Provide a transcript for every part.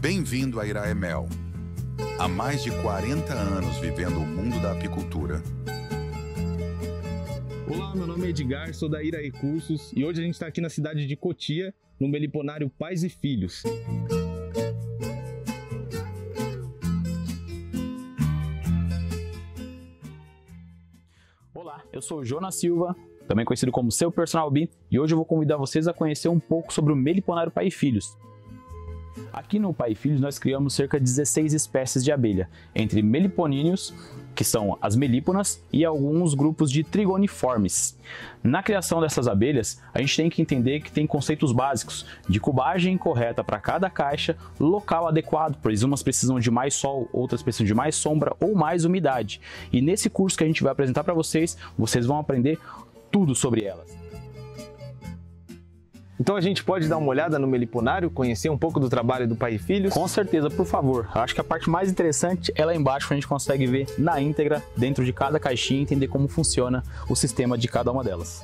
Bem-vindo a Iraemel. Há mais de 40 anos vivendo o mundo da apicultura. Olá, meu nome é Edgar, sou da Irae Cursos e hoje a gente está aqui na cidade de Cotia, no Meliponário Pais e Filhos. Olá, eu sou o Jonas Silva, também conhecido como Seu Personal Bee, e hoje eu vou convidar vocês a conhecer um pouco sobre o Meliponário Pai e Filhos. Aqui no Pai e Filhos nós criamos cerca de 16 espécies de abelha, entre meliponíneos, que são as melíponas, e alguns grupos de trigoniformes. Na criação dessas abelhas, a gente tem que entender que tem conceitos básicos de cubagem correta para cada caixa, local adequado, pois umas precisam de mais sol, outras precisam de mais sombra ou mais umidade. E nesse curso que a gente vai apresentar para vocês, vocês vão aprender tudo sobre elas. Então a gente pode dar uma olhada no Meliponário, conhecer um pouco do trabalho do Pai e Filhos? Com certeza, por favor. Acho que a parte mais interessante é lá embaixo, que a gente consegue ver na íntegra, dentro de cada caixinha, entender como funciona o sistema de cada uma delas.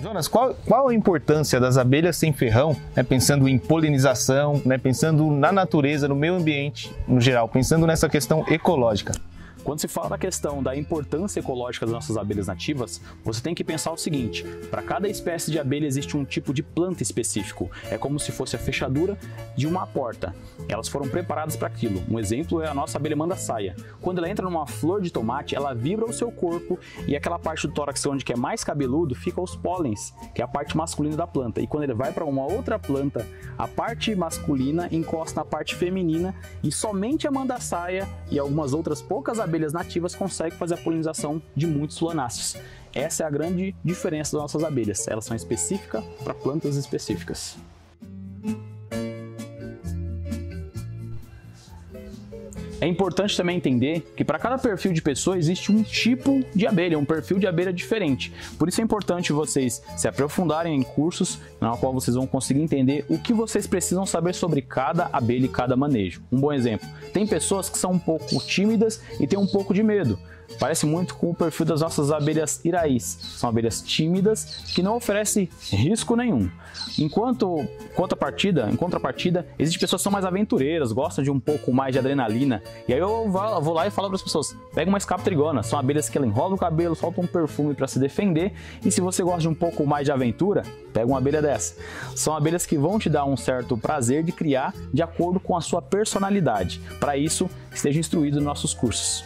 Jonas, qual a importância das abelhas sem ferrão, pensando em polinização, pensando na natureza, no meio ambiente no geral, pensando nessa questão ecológica? Quando se fala da questão da importância ecológica das nossas abelhas nativas, você tem que pensar o seguinte: para cada espécie de abelha existe um tipo de planta específico. É como se fosse a fechadura de uma porta. Elas foram preparadas para aquilo. Um exemplo é a nossa abelha manda-saia. Quando ela entra numa flor de tomate, ela vibra o seu corpo e aquela parte do tórax onde que é mais cabeludo fica os pólens, que é a parte masculina da planta. E quando ele vai para uma outra planta, a parte masculina encosta na parte feminina e somente a manda-saia e algumas outras poucas abelhas nativas conseguem fazer a polinização de muitos solanáceos. Essa é a grande diferença das nossas abelhas. Elas são específicas para plantas específicas. É importante também entender que para cada perfil de pessoa existe um tipo de abelha, um perfil de abelha diferente. Por isso é importante vocês se aprofundarem em cursos na qual vocês vão conseguir entender o que vocês precisam saber sobre cada abelha e cada manejo. Um bom exemplo, tem pessoas que são um pouco tímidas e têm um pouco de medo. Parece muito com o perfil das nossas abelhas iraís. São abelhas tímidas que não oferecem risco nenhum. Em contrapartida, existem pessoas que são mais aventureiras, gostam de um pouco mais de adrenalina. E aí eu vou lá e falo para as pessoas: pega uma escaptrigona. São abelhas que ela enrola o cabelo, soltam um perfume para se defender. E se você gosta de um pouco mais de aventura, pega uma abelha dessa. São abelhas que vão te dar um certo prazer de criar de acordo com a sua personalidade. Para isso, esteja instruído nos nossos cursos.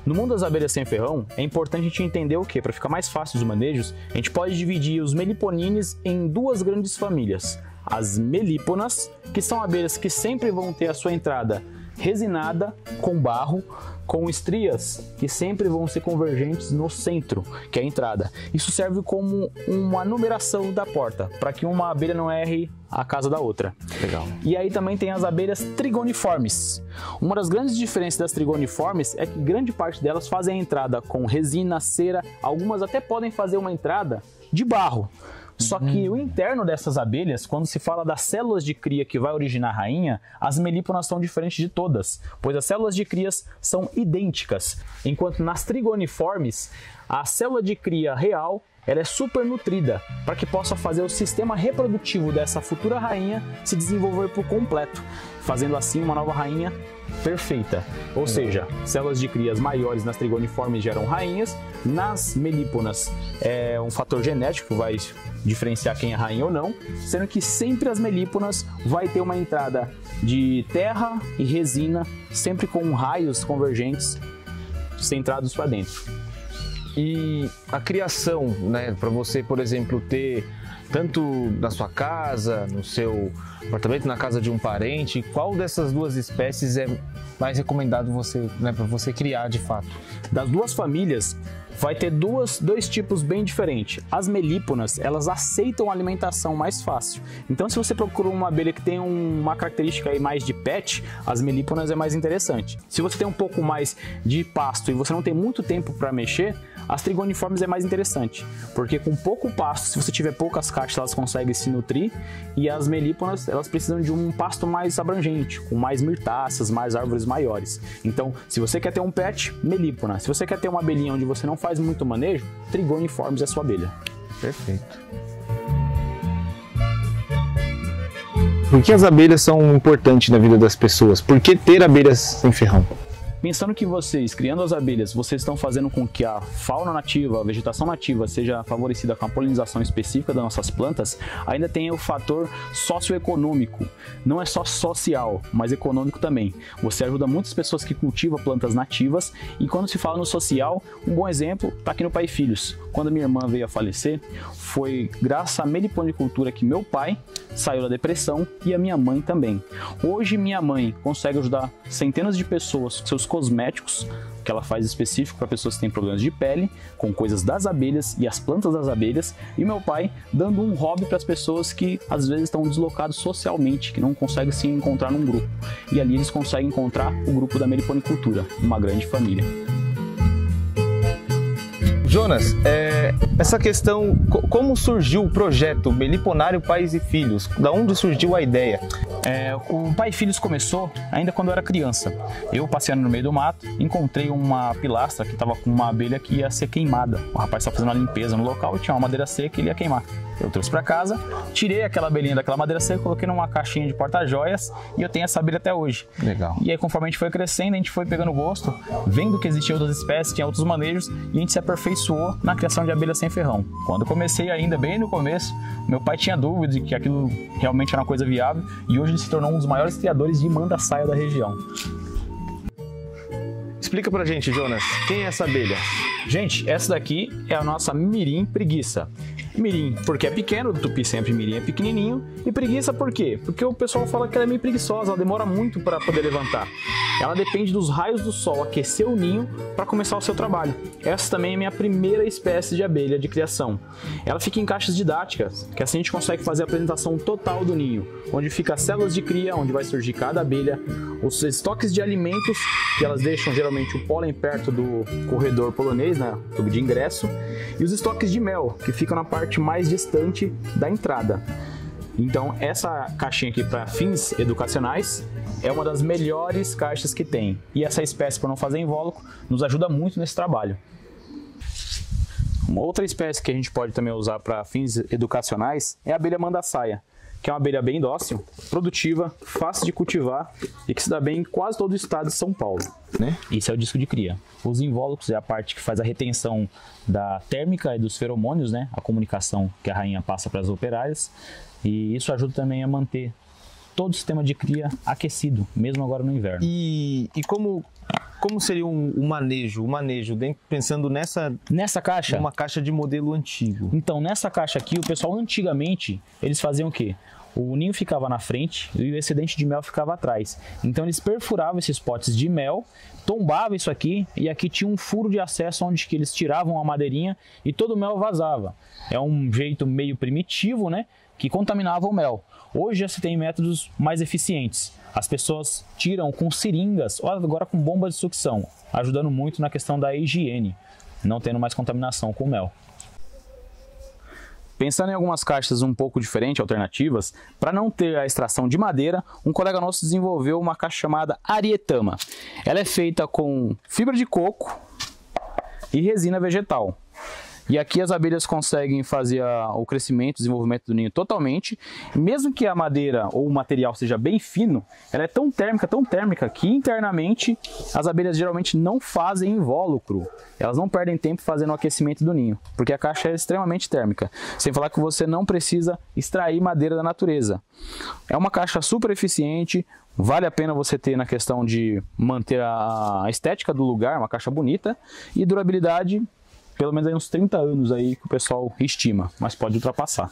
No mundo das abelhas sem ferrão, é importante a gente entender o que? Para ficar mais fácil os manejos, a gente pode dividir os meliponines em duas grandes famílias. As melíponas, que são abelhas que sempre vão ter a sua entrada resinada, com barro, com estrias que sempre vão ser convergentes no centro, que é a entrada. Isso serve como uma numeração da porta, para que uma abelha não erre a casa da outra. Legal. E aí também tem as abelhas trigoniformes. Uma das grandes diferenças das trigoniformes é que grande parte delas fazem a entrada com resina, cera, algumas até podem fazer uma entrada de barro. Só que o interno dessas abelhas, quando se fala das células de cria que vai originar a rainha, as melíponas são diferentes de todas, pois as células de crias são idênticas, enquanto nas trigoniformes, a célula de cria real ela é super nutrida para que possa fazer o sistema reprodutivo dessa futura rainha se desenvolver por completo, fazendo assim uma nova rainha perfeita. Ou seja, células de crias maiores nas trigoniformes geram rainhas, nas melíponas é um fator genético que vai diferenciar quem é rainha ou não, sendo que sempre as melíponas vai ter uma entrada de terra e resina, sempre com raios convergentes centrados para dentro. E a criação, para você, por exemplo, ter tanto na sua casa, no seu apartamento, na casa de um parente, qual dessas duas espécies é mais recomendado para você criar de fato? Das duas famílias, vai ter dois tipos bem diferentes. As melíponas, elas aceitam a alimentação mais fácil. Então, se você procura uma abelha que tem uma característica aí mais de pet, as melíponas é mais interessante. Se você tem um pouco mais de pasto e você não tem muito tempo para mexer, as trigoniformes é mais interessante, porque com pouco pasto, se você tiver poucas caixas, elas conseguem se nutrir, e as melíponas, elas precisam de um pasto mais abrangente, com mais mirtáceas, mais árvores maiores. Então, se você quer ter um pet, melípona. Se você quer ter uma abelhinha onde você não faz muito manejo, trigoniformes é a sua abelha. Perfeito. Por que as abelhas são importantes na vida das pessoas? Por que ter abelhas sem ferrão? Pensando que vocês, criando as abelhas, vocês estão fazendo com que a fauna nativa, a vegetação nativa seja favorecida com a polinização específica das nossas plantas, ainda tem o fator socioeconômico. Não é só social, mas econômico também. Você ajuda muitas pessoas que cultivam plantas nativas e quando se fala no social, um bom exemplo está aqui no Pai e Filhos. Quando minha irmã veio a falecer, foi graças à meliponicultura que meu pai saiu da depressão e a minha mãe também. Hoje minha mãe consegue ajudar centenas de pessoas com seus cosméticos, que ela faz específico para pessoas que têm problemas de pele, com coisas das abelhas e as plantas das abelhas, e meu pai dando um hobby para as pessoas que às vezes estão deslocados socialmente, que não conseguem se encontrar num grupo. E ali eles conseguem encontrar o grupo da meliponicultura, uma grande família. Jonas, essa questão, como surgiu o projeto Meliponário Pais e Filhos? Da onde surgiu a ideia? O Pai e Filhos começou ainda quando eu era criança. Eu passeando no meio do mato, encontrei uma pilastra que estava com uma abelha que ia ser queimada. O rapaz estava fazendo uma limpeza no local e tinha uma madeira seca e ele ia queimar. Eu trouxe para casa, tirei aquela abelhinha daquela madeira seca, coloquei numa caixinha de porta-joias e eu tenho essa abelha até hoje. Legal. E aí conforme a gente foi crescendo, a gente foi pegando gosto, vendo que existiam outras espécies, tinha outros manejos e a gente se aperfeiçoou na criação de abelhas sem ferrão. Quando comecei ainda bem no começo, meu pai tinha dúvida de que aquilo realmente era uma coisa viável e hoje ele se tornou um dos maiores criadores de manda-saia da região. Explica pra gente, Jonas, quem é essa abelha? Gente, essa daqui é a nossa mirim preguiça. Mirim porque é pequeno, do tupi sempre mirim é pequenininho, e preguiça por quê? Porque o pessoal fala que ela é meio preguiçosa, ela demora muito para poder levantar. Ela depende dos raios do sol aquecer o ninho para começar o seu trabalho. Essa também é minha primeira espécie de abelha de criação. Ela fica em caixas didáticas, que assim a gente consegue fazer a apresentação total do ninho, onde fica as células de cria, onde vai surgir cada abelha, os estoques de alimentos, que elas deixam geralmente o pólen perto do corredor polonês, né, tubo de ingresso, e os estoques de mel, que ficam na parte mais distante da entrada. Então essa caixinha aqui para fins educacionais é uma das melhores caixas que tem. E essa espécie, por não fazer invólucro, nos ajuda muito nesse trabalho. Uma outra espécie que a gente pode também usar para fins educacionais é a abelha manda-saia, que é uma abelha bem dócil, produtiva, fácil de cultivar e que se dá bem em quase todo o estado de São Paulo, né? Isso é o disco de cria. Os invólucros é a parte que faz a retenção da térmica e dos feromônios, né? A comunicação que a rainha passa para as operárias, e isso ajuda também a manter todo o sistema de cria aquecido, mesmo agora no inverno. E como seria o manejo, pensando nessa caixa? Uma caixa de modelo antigo. Então, nessa caixa aqui, o pessoal antigamente, eles faziam o quê? O ninho ficava na frente e o excedente de mel ficava atrás. Então eles perfuravam esses potes de mel, tombavam isso aqui e aqui tinha um furo de acesso onde que eles tiravam a madeirinha e todo o mel vazava. É um jeito meio primitivo, né? Que contaminava o mel. Hoje já se tem métodos mais eficientes. As pessoas tiram com seringas ou agora com bombas de sucção, ajudando muito na questão da higiene, não tendo mais contaminação com o mel. Pensando em algumas caixas um pouco diferentes, alternativas, para não ter a extração de madeira, um colega nosso desenvolveu uma caixa chamada Arietama. Ela é feita com fibra de coco e resina vegetal. E aqui as abelhas conseguem fazer o crescimento, o desenvolvimento do ninho totalmente. Mesmo que a madeira ou o material seja bem fino, ela é tão térmica que internamente as abelhas geralmente não fazem invólucro. Elas não perdem tempo fazendo o aquecimento do ninho, porque a caixa é extremamente térmica. Sem falar que você não precisa extrair madeira da natureza. É uma caixa super eficiente, vale a pena você ter na questão de manter a estética do lugar, uma caixa bonita, e durabilidade pelo menos aí uns 30 anos aí que o pessoal estima, mas pode ultrapassar.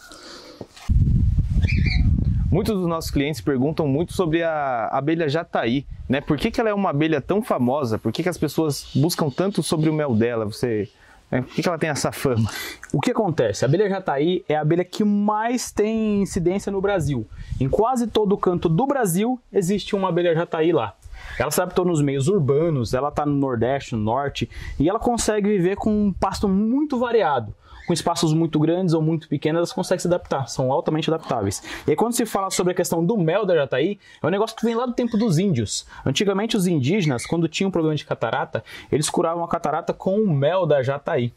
Muitos dos nossos clientes perguntam muito sobre a abelha jataí, né? Por que ela é uma abelha tão famosa? Por que as pessoas buscam tanto sobre o mel dela? Por que ela tem essa fama? O que acontece? A abelha jataí é a abelha que mais tem incidência no Brasil. Em quase todo canto do Brasil existe uma abelha jataí lá. Ela se adaptou nos meios urbanos, ela está no Nordeste, no Norte, e ela consegue viver com um pasto muito variado. Com espaços muito grandes ou muito pequenos, elas conseguem se adaptar, são altamente adaptáveis. E aí quando se fala sobre a questão do mel da jataí, é um negócio que vem lá do tempo dos índios. Antigamente os indígenas, quando tinham problema de catarata, eles curavam a catarata com o mel da jataí.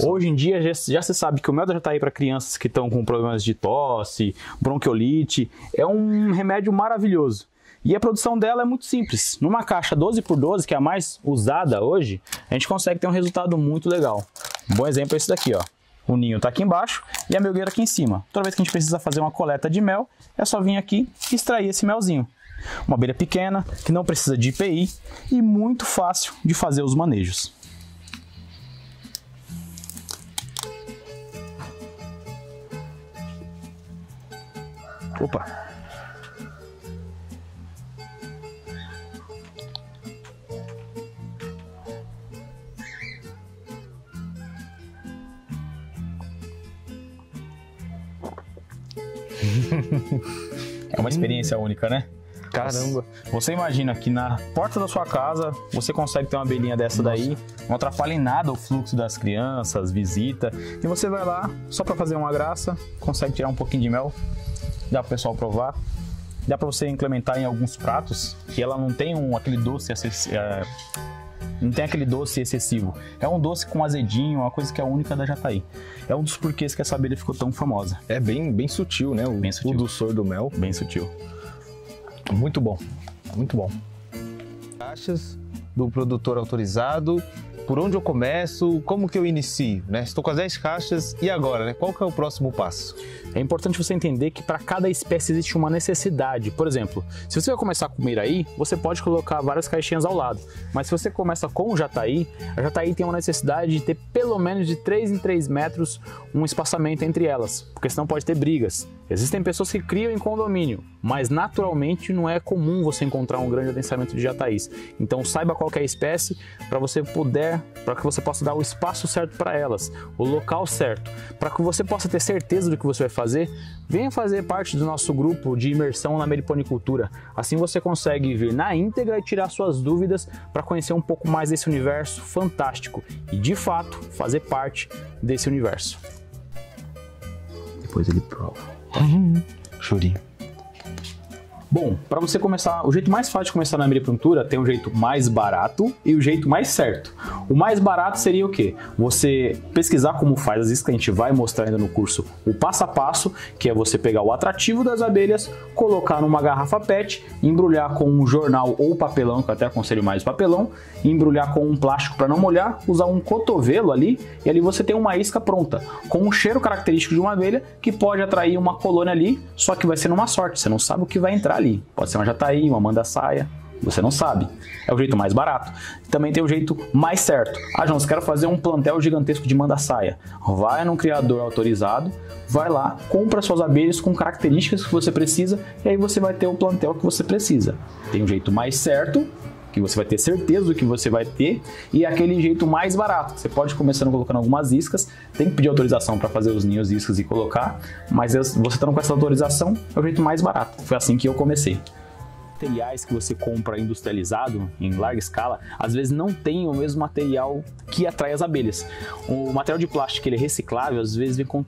Hoje em dia já se sabe que o mel da jataí para crianças que estão com problemas de tosse, bronquiolite, é um remédio maravilhoso. E a produção dela é muito simples. Numa caixa 12x12, que é a mais usada hoje, a gente consegue ter um resultado muito legal. Um bom exemplo é esse daqui, ó. O ninho está aqui embaixo e a melgueira aqui em cima. Toda vez que a gente precisa fazer uma coleta de mel, é só vir aqui e extrair esse melzinho. Uma abelha pequena, que não precisa de IPI e muito fácil de fazer os manejos. Opa! É uma experiência única, né? Caramba! Você imagina que na porta da sua casa você consegue ter uma abelhinha dessa daí, não atrapalha em nada o fluxo das crianças, visita, e você vai lá só para fazer uma graça, consegue tirar um pouquinho de mel, dá para o pessoal provar, dá para você implementar em alguns pratos, que ela não tem aquele doce não tem aquele doce excessivo. É um doce com azedinho, uma coisa que é única da jataí. É um dos porquês que essa abelha ficou tão famosa. É bem sutil, né? Bem sutil. O doçor do mel. Bem sutil. Muito bom, muito bom. Caixas do produtor autorizado, por onde eu começo, como que eu inicio, né? Estou com as 10 caixas e agora, né? Qual que é o próximo passo? É importante você entender que para cada espécie existe uma necessidade. Por exemplo, se você vai começar com miraí, você pode colocar várias caixinhas ao lado. Mas se você começa com o jataí, a jataí tem uma necessidade de ter pelo menos de 3 em 3 metros um espaçamento entre elas, porque senão pode ter brigas. Existem pessoas que criam em condomínio, mas naturalmente não é comum você encontrar um grande adensamento de jataís. Então saiba qual que é a espécie para que você possa dar o espaço certo para elas, o local certo, para que você possa ter certeza do que você vai fazer. Venha fazer parte do nosso grupo de imersão na meliponicultura. Assim você consegue vir na íntegra e tirar suas dúvidas para conhecer um pouco mais desse universo fantástico e, de fato, fazer parte desse universo. Depois ele prova. Chorinho. Bom, para você começar, o jeito mais fácil de começar na meliponicultura tem o jeito mais barato e o jeito mais certo. O mais barato seria o quê? Você pesquisar como faz as iscas, que a gente vai mostrar ainda no curso o passo a passo, que é você pegar o atrativo das abelhas, colocar numa garrafa PET, embrulhar com um jornal ou papelão, que eu até aconselho mais papelão, embrulhar com um plástico para não molhar, usar um cotovelo ali, e ali você tem uma isca pronta, com um cheiro característico de uma abelha que pode atrair uma colônia ali, só que vai ser numa sorte, você não sabe o que vai entrar ali. Pode ser uma jataí, uma manda-saia, você não sabe. É o jeito mais barato. Também tem o jeito mais certo. Ah, João, você quer fazer um plantel gigantesco de manda-saia? Vai num criador autorizado, vai lá, compra suas abelhas com características que você precisa e aí você vai ter o plantel que você precisa. Tem o jeito mais certo, que você vai ter certeza do que você vai ter, e aquele jeito mais barato. Você pode começar colocando algumas iscas, tem que pedir autorização para fazer os ninhos, iscas e colocar, mas você estando com essa autorização é o jeito mais barato. Foi assim que eu comecei. Materiais que você compra industrializado em larga escala, às vezes não tem o mesmo material que atrai as abelhas. O material de plástico, ele é reciclável, às vezes vem com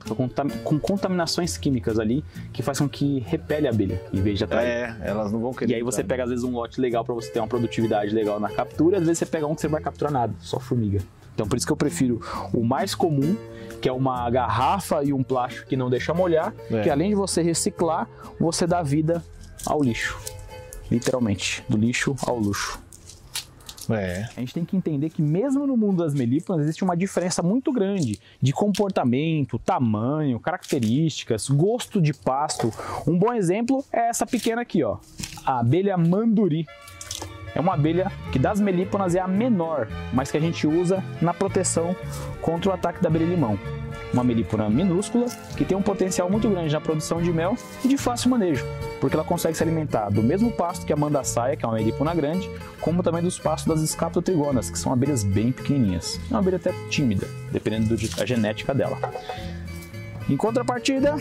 contaminações químicas ali, que faz com que repele a abelha, em vez de atrair. Elas não vão querer. E aí você pega às vezes um lote legal para você ter uma produtividade legal na captura, e às vezes você pega um que você não vai capturar nada, só formiga. Então por isso que eu prefiro o mais comum, que é uma garrafa e um plástico que não deixa molhar, que além de você reciclar, você dá vida ao lixo. Literalmente, do lixo ao luxo. A gente tem que entender que mesmo no mundo das melíponas existe uma diferença muito grande de comportamento, tamanho, características, gosto de pasto. Um bom exemplo é essa pequena aqui, ó, a abelha manduri. É uma abelha que das melíponas é a menor, mas que a gente usa na proteção contra o ataque da abelha-limão. Uma melípona minúscula que tem um potencial muito grande na produção de mel e de fácil manejo, porque ela consegue se alimentar do mesmo pasto que a manda-saia, que é uma melípona grande, como também dos pastos das escapotrigonas, que são abelhas bem pequenininhas. É uma abelha até tímida, dependendo da genética dela. Em contrapartida,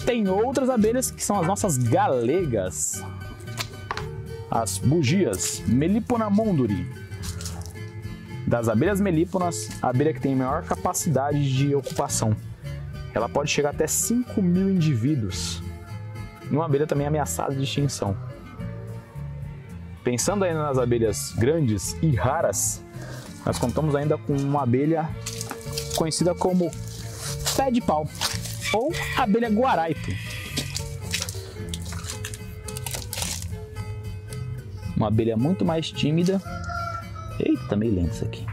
tem outras abelhas que são as nossas galegas, as bugias, Melipona monduri. Das abelhas melíponas, a abelha que tem maior capacidade de ocupação. Ela pode chegar até 5.000 indivíduos. E uma abelha também ameaçada de extinção. Pensando ainda nas abelhas grandes e raras, nós contamos ainda com uma abelha conhecida como pé de pau ou abelha guaraipo. Uma abelha muito mais tímida. Eita, tá meio lento isso aqui.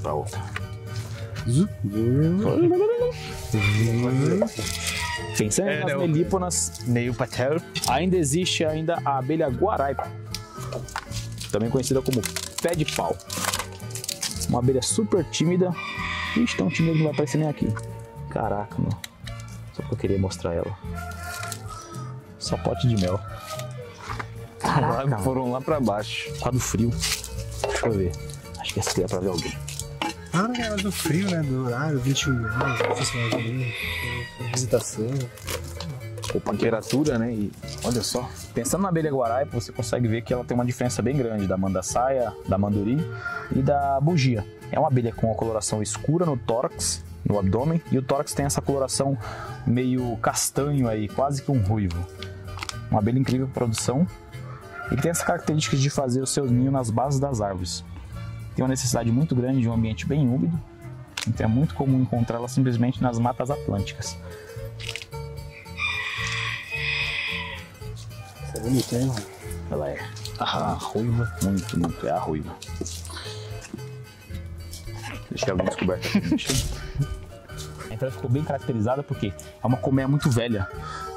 Pra outra. Pensando nas melíponas, ainda existe a abelha guaraipo, também conhecida como pé de pau. Uma abelha super tímida. Ixi, tão tímida que não vai aparecer nem aqui. Caraca, meu. Só porque eu queria mostrar ela. Só pote de mel. Caraca, foram lá pra baixo. Por causa do frio. Deixa eu ver. Acho que essa aqui dá pra ver alguém. Ah, não é do frio, né? Do horário, 21 graus, visitação. Temperatura, né? E olha só. Pensando na abelha guaraipo, você consegue ver que ela tem uma diferença bem grande da mandaçaia, da manduri e da bugia. É uma abelha com uma coloração escura no tórax, no abdômen, e o tórax tem essa coloração meio castanho aí, quase que um ruivo. Uma abelha incrível para produção e tem essa característica de fazer o seu ninho nas bases das árvores. Tem uma necessidade muito grande de um ambiente bem úmido, então é muito comum encontrá-la simplesmente nas matas atlânticas. Essa é bonita, hein? Ela é a ruiva, muito, é a ruiva. Deixei alguém descoberto aqui. Então ela ficou bem caracterizada porque é uma colmeia muito velha.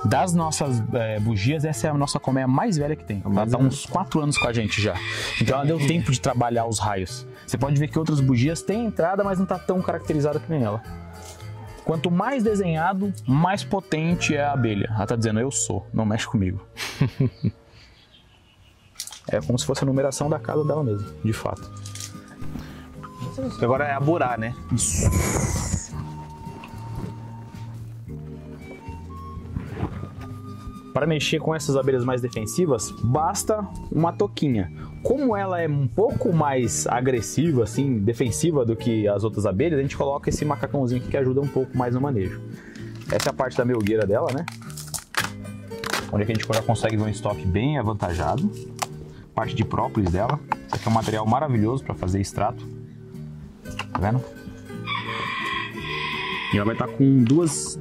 Das nossas bugias, essa é a nossa colmeia mais velha que tem. Ela está uns 4 anos com a gente já. Então ela deu tempo de trabalhar os raios. Você pode ver que outras bugias têm entrada, mas não está tão caracterizada que nem ela. Quanto mais desenhado, mais potente é a abelha. Ela está dizendo, eu sou, não mexe comigo. É como se fosse a numeração da casa dela mesmo, de fato. Agora é aborar, né? Isso. Para mexer com essas abelhas mais defensivas, basta uma toquinha. Como ela é um pouco mais agressiva, assim, defensiva do que as outras abelhas, a gente coloca esse macacãozinho aqui que ajuda um pouco mais no manejo. Essa é a parte da melgueira dela, né? Onde a gente já consegue ver um estoque bem avantajado. Parte de própolis dela. Isso aqui é um material maravilhoso para fazer extrato. Tá vendo? E ela vai estar com duas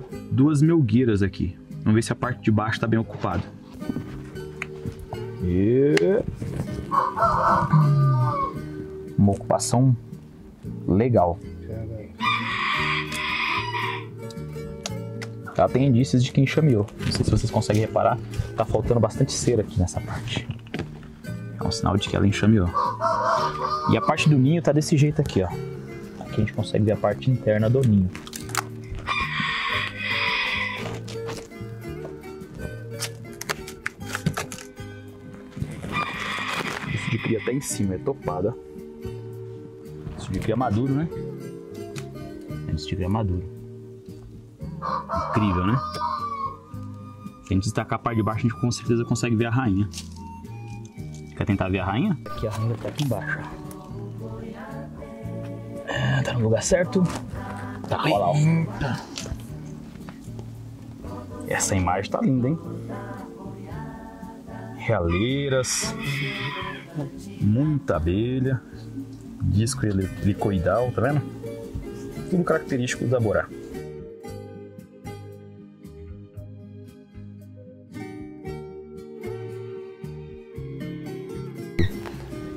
melgueiras aqui. Vamos ver se a parte de baixo está bem ocupada. Uma ocupação legal. Ela tem indícios de que enxameou. Não sei se vocês conseguem reparar, tá faltando bastante cera aqui nessa parte. É um sinal de que ela enxameou. E a parte do ninho tá desse jeito aqui, ó. Aqui a gente consegue ver a parte interna do ninho. Isso de cria tá em cima, é topada. Isso de cria maduro, né? Isso de cria maduro. Incrível, né? Se a gente destacar a parte de baixo, a gente com certeza consegue ver a rainha. Quer tentar ver a rainha? Aqui a rainha tá aqui embaixo. Tá no lugar certo. Tá, olha lá, ó. Essa imagem tá linda, hein? Realeiras, muita abelha, disco helicoidal, tá vendo? Tudo característico da Borá.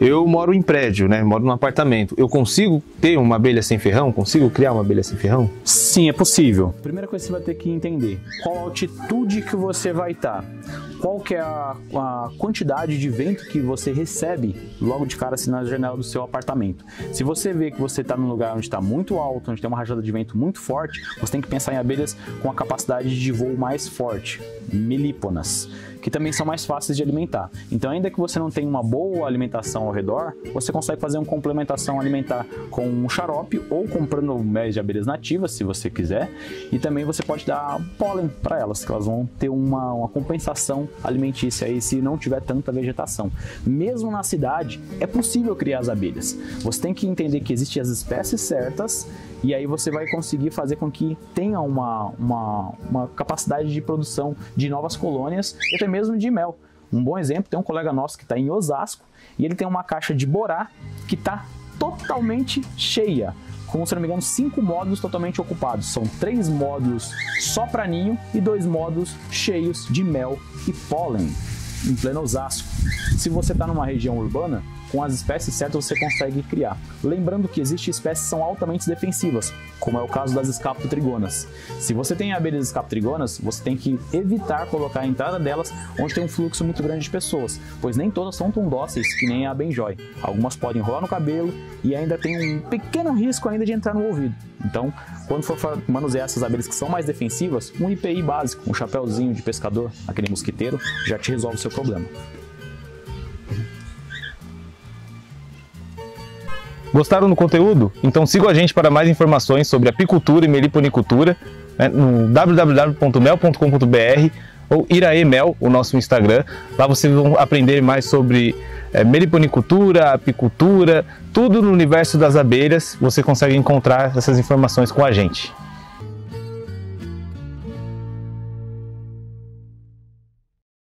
Eu moro em prédio, né? Moro num apartamento. Eu consigo ter uma abelha sem ferrão? Consigo criar uma abelha sem ferrão? Sim, é possível. Primeira coisa que você vai ter que entender, qual a altitude que você vai estar. Qual que é a quantidade de vento que você recebe logo de cara assim na janela do seu apartamento. Se você vê que você está num lugar onde está muito alto, onde tem uma rajada de vento muito forte, você tem que pensar em abelhas com a capacidade de voo mais forte, melíponas, que também são mais fáceis de alimentar. Então, ainda que você não tenha uma boa alimentação ao redor, você consegue fazer uma complementação alimentar com um xarope ou comprando mel de abelhas nativas, se você quiser, e também você pode dar pólen para elas, que elas vão ter uma compensação alimentícia aí se não tiver tanta vegetação. Mesmo na cidade, é possível criar as abelhas. Você tem que entender que existem as espécies certas e aí você vai conseguir fazer com que tenha uma capacidade de produção de novas colônias e até mesmo de mel. Um bom exemplo, tem um colega nosso que está em Osasco e ele tem uma caixa de Borá que está totalmente cheia, com, se não me engano, 5 módulos totalmente ocupados. São 3 módulos só para ninho e 2 módulos cheios de mel e pólen, em pleno Osasco. Se você está numa região urbana, com as espécies certas você consegue criar. Lembrando que existem espécies que são altamente defensivas, como é o caso das escaptotrigonas. Se você tem abelhas escaptotrigonas, você tem que evitar colocar a entrada delas onde tem um fluxo muito grande de pessoas, pois nem todas são tão dóceis que nem a benjói. Algumas podem enrolar no cabelo e ainda tem um pequeno risco ainda de entrar no ouvido. Então, quando for manusear essas abelhas que são mais defensivas, um IPI básico, um chapéuzinho de pescador, aquele mosquiteiro, já te resolve o seu problema. Gostaram do conteúdo? Então sigam a gente para mais informações sobre apicultura e meliponicultura, né, no www.mel.com.br ou iraemel, o nosso Instagram. Lá vocês vão aprender mais sobre meliponicultura, apicultura, tudo no universo das abelhas. Você consegue encontrar essas informações com a gente.